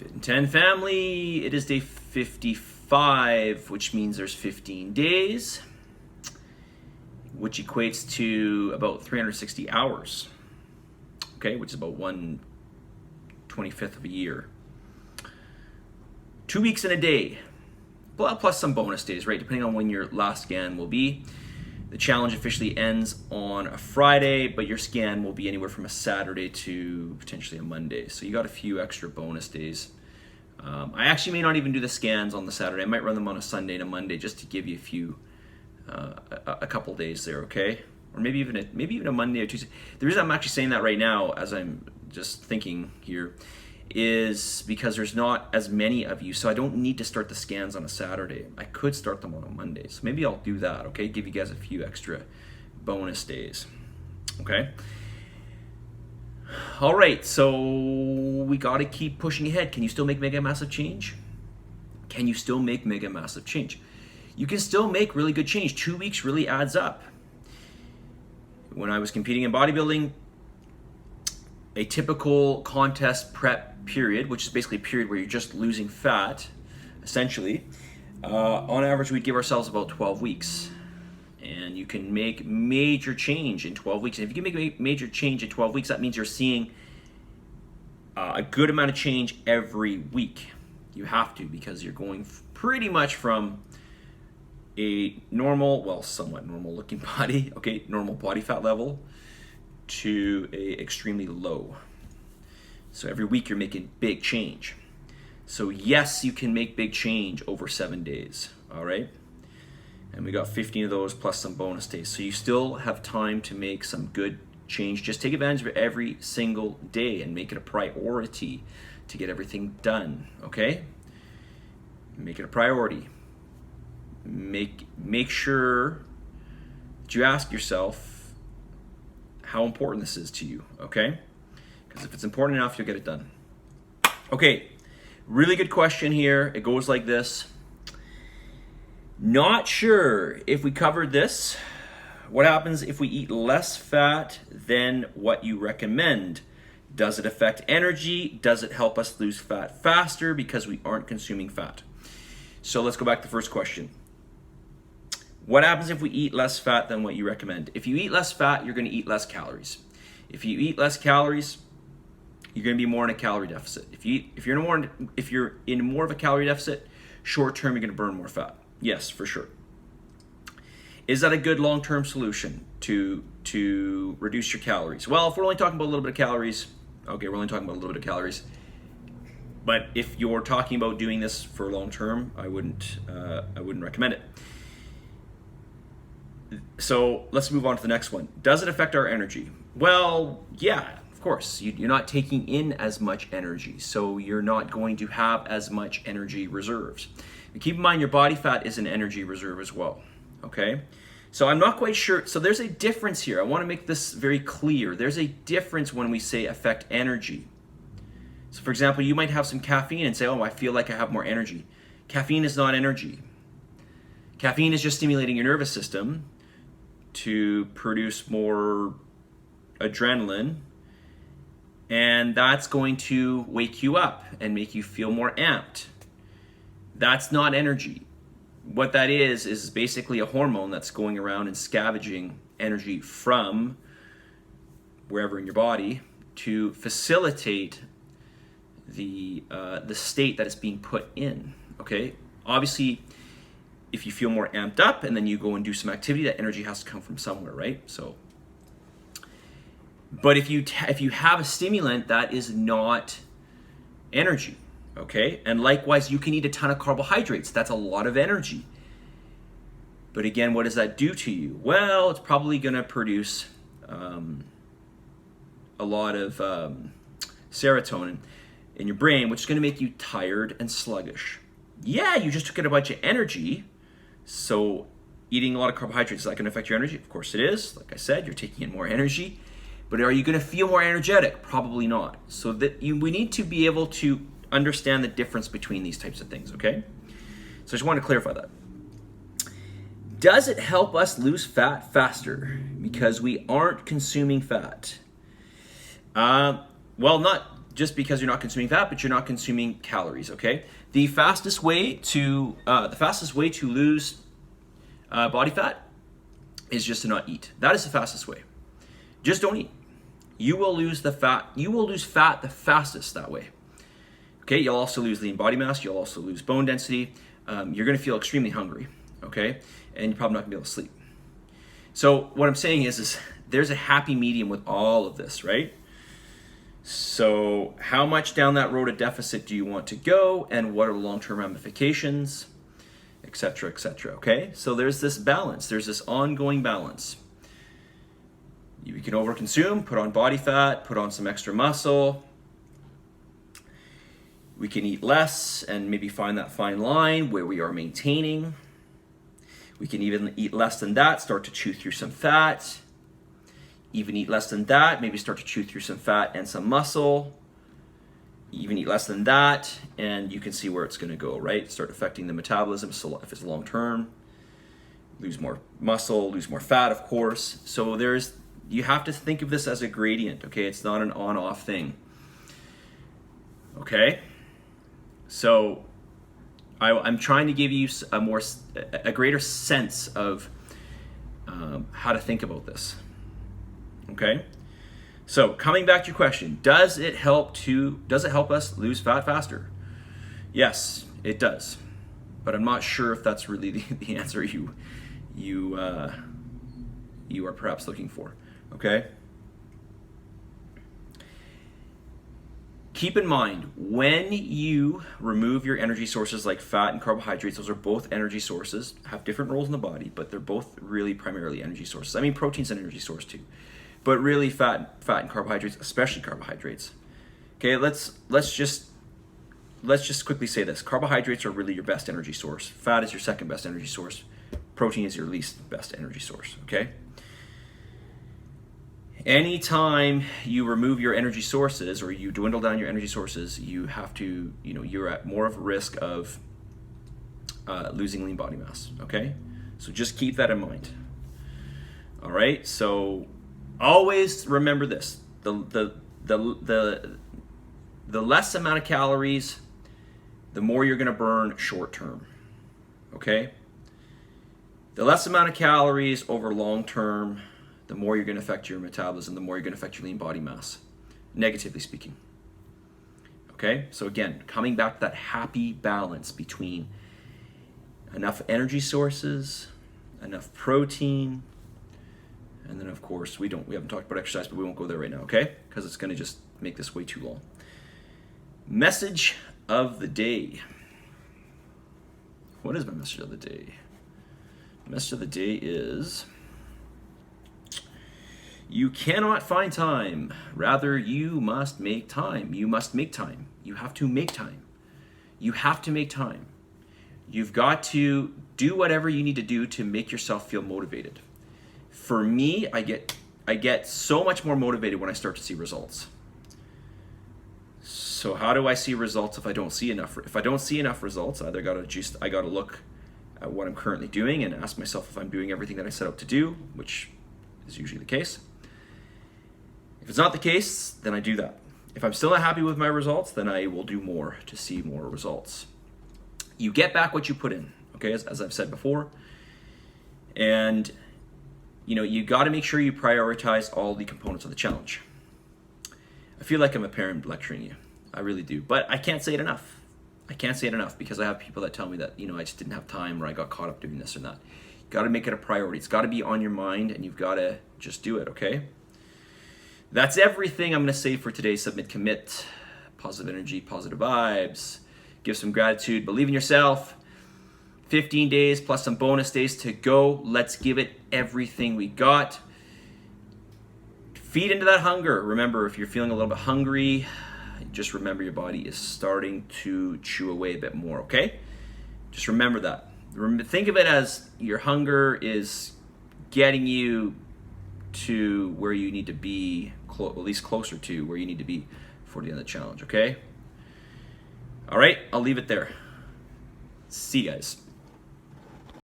Fitin10 family, it is day 55, which means there's 15 days, which equates to about 360 hours, okay, which is about 1/25 of a year. 2 weeks and a day, plus some bonus days, right, depending on when your last scan will be. The challenge officially ends on a Friday, but your scan will be anywhere from a Saturday to potentially a Monday. So you got a few extra bonus days. I actually may not even do the scans on the Saturday. I might run them on a Sunday and a Monday just to give you a couple days there, okay? Or maybe even a Monday or Tuesday. The reason I'm actually saying that right now, as I'm just thinking here, is because there's not as many of you, so I don't need to start the scans on a Saturday. I could start them on a Monday, so maybe I'll do that, okay? Give you guys a few extra bonus days, okay? All right, so we gotta keep pushing ahead. Can you still make mega massive change? Can you still make mega massive change? You can still make really good change. 2 weeks really adds up. When I was competing in bodybuilding, a typical contest prep period, which is basically a period where you're just losing fat, essentially, on average we'd give ourselves about 12 weeks. And you can make major change in 12 weeks. And if you can make major change in 12 weeks, that means you're seeing a good amount of change every week. You have to, because you're going pretty much from a normal, well, somewhat normal looking body, okay, normal body fat level, to a extremely low. So every week you're making big change. So yes, you can make big change over 7 days, all right? And we got 15 of those plus some bonus days. So you still have time to make some good change. Just take advantage of it every single day and make it a priority to get everything done, okay? Make it a priority. Make sure that you ask yourself how important this is to you, okay? Because if it's important enough, you'll get it done. Okay, really good question here. It goes like this. Not sure if we covered this. What happens if we eat less fat than what you recommend? Does it affect energy? Does it help us lose fat faster because we aren't consuming fat? So let's go back to the first question. What happens if we eat less fat than what you recommend? If you eat less fat, you're going to eat less calories. If you eat less calories, you're going to be more in a calorie deficit. If you're in more of a calorie deficit, short term, you're going to burn more fat. Yes, for sure. Is that a good long-term solution to reduce your calories? Well, if we're only talking about a little bit of calories, okay, we're only talking about a little bit of calories. But if you're talking about doing this for long-term, I wouldn't recommend it. So let's move on to the next one. Does it affect our energy? Well, yeah, of course. You're not taking in as much energy, so you're not going to have as much energy reserves. And keep in mind, your body fat is an energy reserve as well, okay? So I'm not quite sure. So there's a difference here. I want to make this very clear. There's a difference when we say affect energy. So for example, you might have some caffeine and say, oh, I feel like I have more energy. Caffeine is not energy. Caffeine is just stimulating your nervous system to produce more adrenaline, and that's going to wake you up and make you feel more amped. That's not energy. What that is basically a hormone that's going around and scavenging energy from wherever in your body to facilitate the state that it's being put in, okay? Obviously, if you feel more amped up and then you go and do some activity, that energy has to come from somewhere, right? So, but if you have a stimulant, that is not energy, okay? And likewise, you can eat a ton of carbohydrates. That's a lot of energy. But again, what does that do to you? Well, it's probably going to produce a lot of serotonin in your brain, which is going to make you tired and sluggish. Yeah, you just took in a bunch of energy. So eating a lot of carbohydrates, is that going to affect your energy? Of course it is. Like I said, you're taking in more energy. But are you going to feel more energetic? Probably not. So we need to be able to understand the difference between these types of things, okay? So I just want to clarify that. Does it help us lose fat faster because we aren't consuming fat? Well, not just because you're not consuming fat, but you're not consuming calories, okay? The fastest way to lose body fat is just to not eat. That is the fastest way. Just don't eat. You will lose the fat. You will lose fat the fastest that way. Okay, you'll also lose lean body mass. You'll also lose bone density. You're going to feel extremely hungry, okay? And you're probably not going to be able to sleep. So what I'm saying is there's a happy medium with all of this, right? So how much down that road of deficit do you want to go, and what are the long-term ramifications, et cetera, okay? So there's this balance. There's this ongoing balance. You can overconsume, put on body fat, put on some extra muscle. We can eat less and maybe find that fine line where we are maintaining. We can even eat less than that, start to chew through some fat. Even eat less than that, maybe start to chew through some fat and some muscle. Even eat less than that, and you can see where it's going to go, right? Start affecting the metabolism, so if it's long term. Lose more muscle, lose more fat, of course. So you have to think of this as a gradient, okay? It's not an on-off thing, okay? So I'm trying to give you a greater sense of how to think about this, okay? So coming back to your question, does it help us lose fat faster? Yes, it does, but I'm not sure if that's really the answer you are perhaps looking for. Okay? Keep in mind, when you remove your energy sources like fat and carbohydrates, those are both energy sources, have different roles in the body, but they're both really primarily energy sources. I mean, protein's an energy source too, but really fat and carbohydrates, especially carbohydrates. Okay, let's just quickly say this. Carbohydrates are really your best energy source. Fat is your second best energy source. Protein is your least best energy source, okay? Anytime you remove your energy sources or you dwindle down your energy sources, you have to, you're at more of a risk of losing lean body mass, okay? So just keep that in mind. All right, so always remember this. The less amount of calories, the more you're gonna burn short term, okay? The less amount of calories over long term, the more you're going to affect your metabolism, the more you're going to affect your lean body mass, negatively speaking. Okay, so again, coming back to that happy balance between enough energy sources, enough protein, and then of course we haven't talked about exercise, but we won't go there right now, okay? Because it's going to just make this way too long. Message of the day. What is my message of the day? The message of the day is: you cannot find time. Rather, you must make time. You must make time. You have to make time. You have to make time. You've got to do whatever you need to do to make yourself feel motivated. For me, I get so much more motivated when I start to see results. So how do I see results if I don't see enough? If I don't see enough results, I gotta look at what I'm currently doing and ask myself if I'm doing everything that I set out to do, which is usually the case. If it's not the case, then I do that. If I'm still not happy with my results, then I will do more to see more results. You get back what you put in, okay, as I've said before. And, you got to make sure you prioritize all the components of the challenge. I feel like I'm a parent lecturing you. I really do. But I can't say it enough. I can't say it enough because I have people that tell me that, I just didn't have time or I got caught up doing this or that. You got to make it a priority. It's got to be on your mind and you've got to just do it, okay? That's everything I'm going to say for today. Submit, commit, positive energy, positive vibes, give some gratitude, believe in yourself. 15 days plus some bonus days to go. Let's give it everything we got. Feed into that hunger. Remember, if you're feeling a little bit hungry, just remember your body is starting to chew away a bit more, okay? Just remember that. Think of it as your hunger is getting you to where you need to be, at least closer to where you need to be for the end of the challenge, okay? All right, I'll leave it there. See you guys.